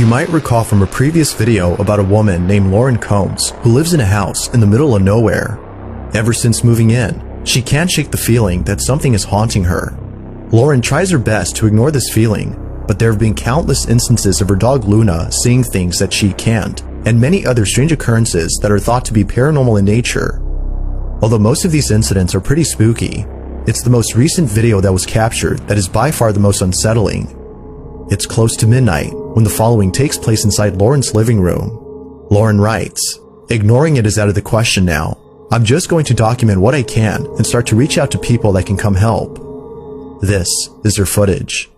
You might recall from a previous video about a woman named Lauren Combs who lives in a house in the middle of nowhere. Ever since moving in, she can't shake the feeling that something is haunting her. Lauren tries her best to ignore this feeling, but there have been countless instances of her dog Luna seeing things that she can't, and many other strange occurrences that are thought to be paranormal in nature. Although most of these incidents are pretty spooky, it's the most recent video that was captured that is by far the most unsettling. It's close to midnight when the following takes place inside Lauren's living room. Lauren writes, "Ignoring it is out of the question now. I'm just going to document what I can and start to reach out to people that can come help." This is her footage.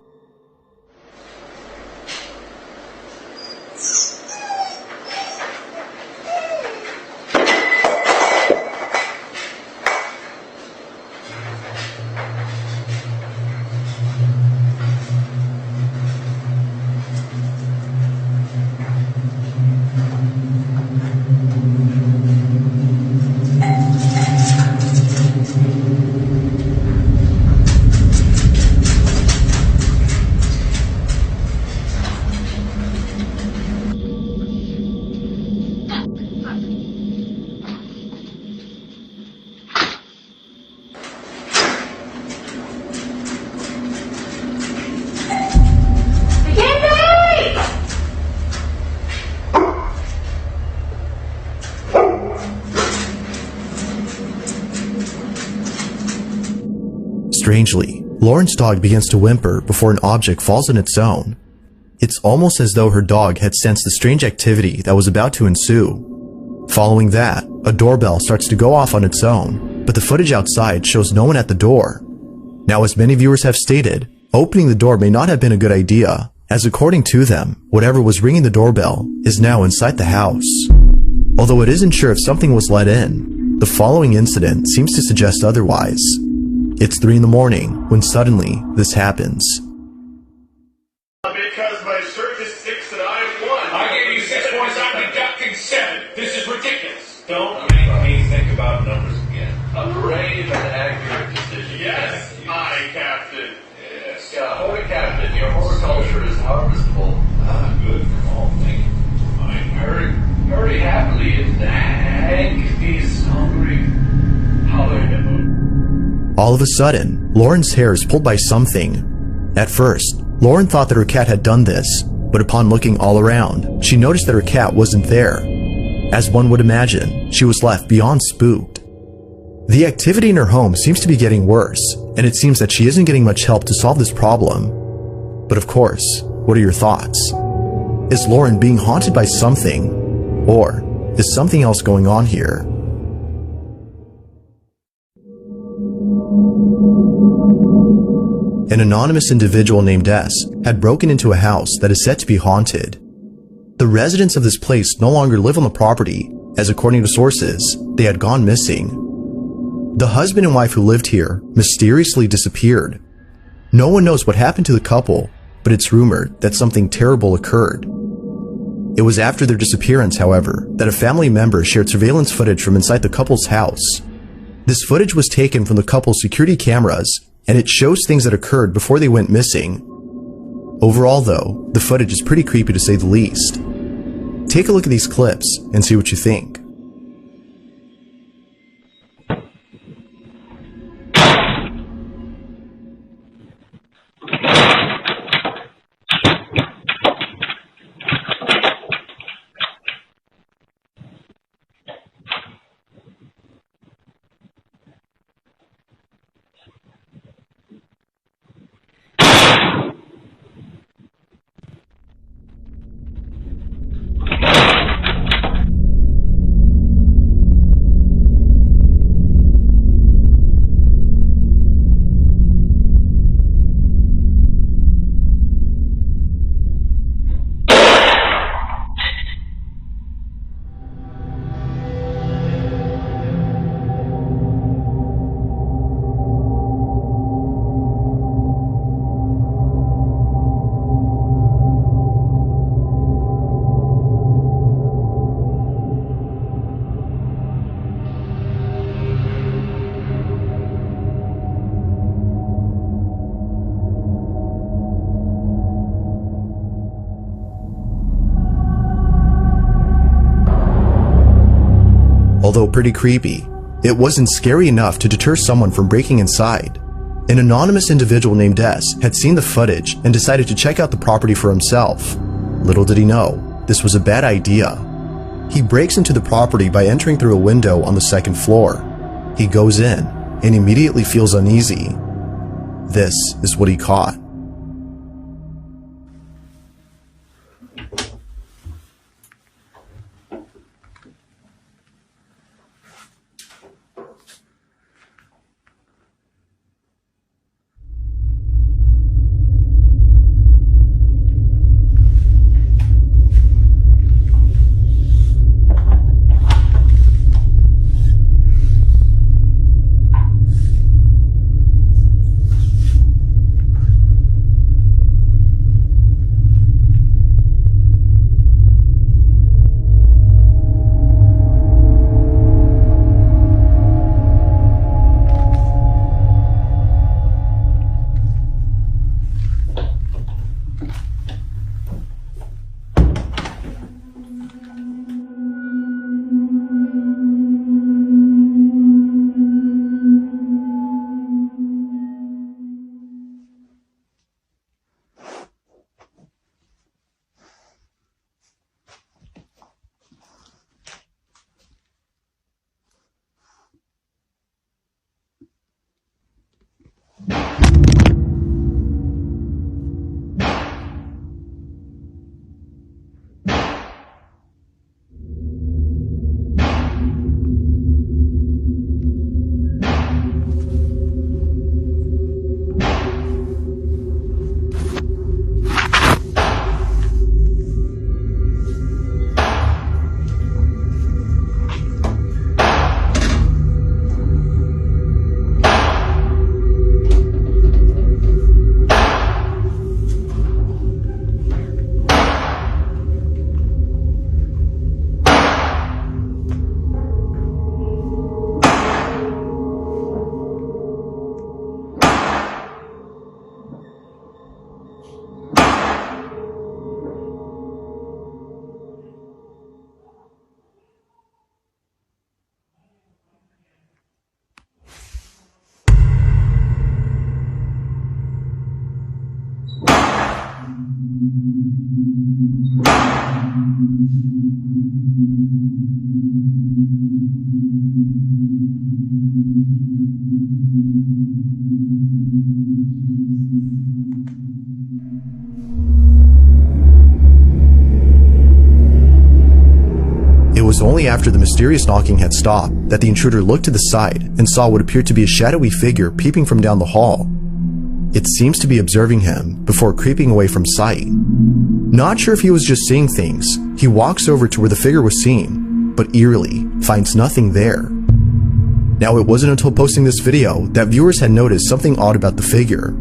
Strangely, Lauren's dog begins to whimper before an object falls on its own. It's almost as though her dog had sensed the strange activity that was about to ensue. Following that, a doorbell starts to go off on its own, but the footage outside shows no one at the door. Now, as many viewers have stated, opening the door may not have been a good idea, as according to them, whatever was ringing the doorbell is now inside the house. Although it isn't sure if something was let in, the following incident seems to suggest otherwise. It's 3 in the morning when suddenly this happens. Because my shirt is 6 and I am 1. I gave you 6 points, I'm deducting 7. This is ridiculous. Don't make me think about numbers again. A brave and accurate decision. Yes, aye, Captain. Yes. Holy Captain, your horticulture is harvestable. Ah, good for all things. I'm very happily and thank these hungry holiday. All of a sudden, Lauren's hair is pulled by something. At first, Lauren thought that her cat had done this, but upon looking all around, she noticed that her cat wasn't there. As one would imagine, she was left beyond spooked. The activity in her home seems to be getting worse, and it seems that she isn't getting much help to solve this problem. But of course, what are your thoughts? Is Lauren being haunted by something? Or is something else going on here? An anonymous individual named S had broken into a house that is said to be haunted. The residents of this place no longer live on the property, as according to sources, they had gone missing. The husband and wife who lived here mysteriously disappeared. No one knows what happened to the couple, but it's rumored that something terrible occurred. It was after their disappearance, however, that a family member shared surveillance footage from inside the couple's house. This footage was taken from the couple's security cameras, and it shows things that occurred before they went missing. Overall though, the footage is pretty creepy to say the least. Take a look at these clips and see what you think. Although pretty creepy, it wasn't scary enough to deter someone from breaking inside. An anonymous individual named S had seen the footage and decided to check out the property for himself. Little did he know, this was a bad idea. He breaks into the property by entering through a window on the second floor. He goes in and immediately feels uneasy. This is what he caught. It was only after the mysterious knocking had stopped that the intruder looked to the side and saw what appeared to be a shadowy figure peeping from down the hall. It seems to be observing him before creeping away from sight. Not sure if he was just seeing things, he walks over to where the figure was seen, but eerily finds nothing there. Now, it wasn't until posting this video that viewers had noticed something odd about the figure.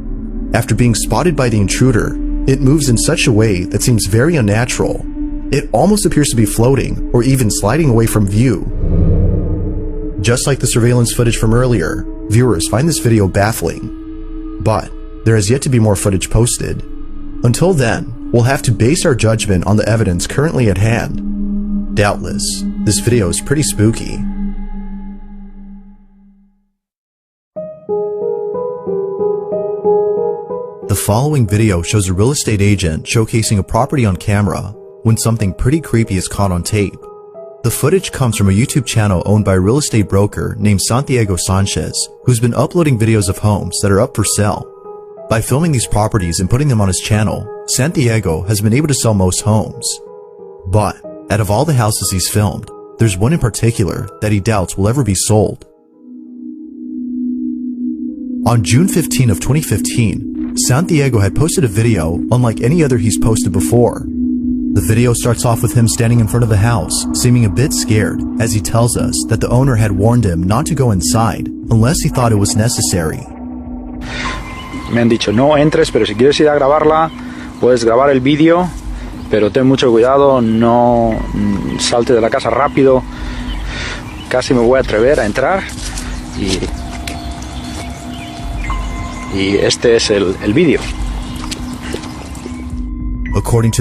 After being spotted by the intruder, it moves in such a way that seems very unnatural. It almost appears to be floating or even sliding away from view. Just like the surveillance footage from earlier, viewers find this video baffling. But there has yet to be more footage posted. Until then, we'll have to base our judgment on the evidence currently at hand. Doubtless, this video is pretty spooky. The following video shows a real estate agent showcasing a property on camera when something pretty creepy is caught on tape. The footage comes from a YouTube channel owned by a real estate broker named Santiago Sanchez, who's been uploading videos of homes that are up for sale. By filming these properties and putting them on his channel, Santiago has been able to sell most homes. But out of all the houses he's filmed, there's one in particular that he doubts will ever be sold. On June 15 of 2015, Santiago had posted a video unlike any other he's posted before. The video starts off with him standing in front of the house, seeming a bit scared, as he tells us that the owner had warned him not to go inside unless he thought it was necessary. Me han dicho, no entres, pero si quieres ir a grabarla, puedes grabar el vídeo, pero ten mucho cuidado, no salte de la casa rápido. Casi me voy a atrever a entrar y este es el vídeo. According to the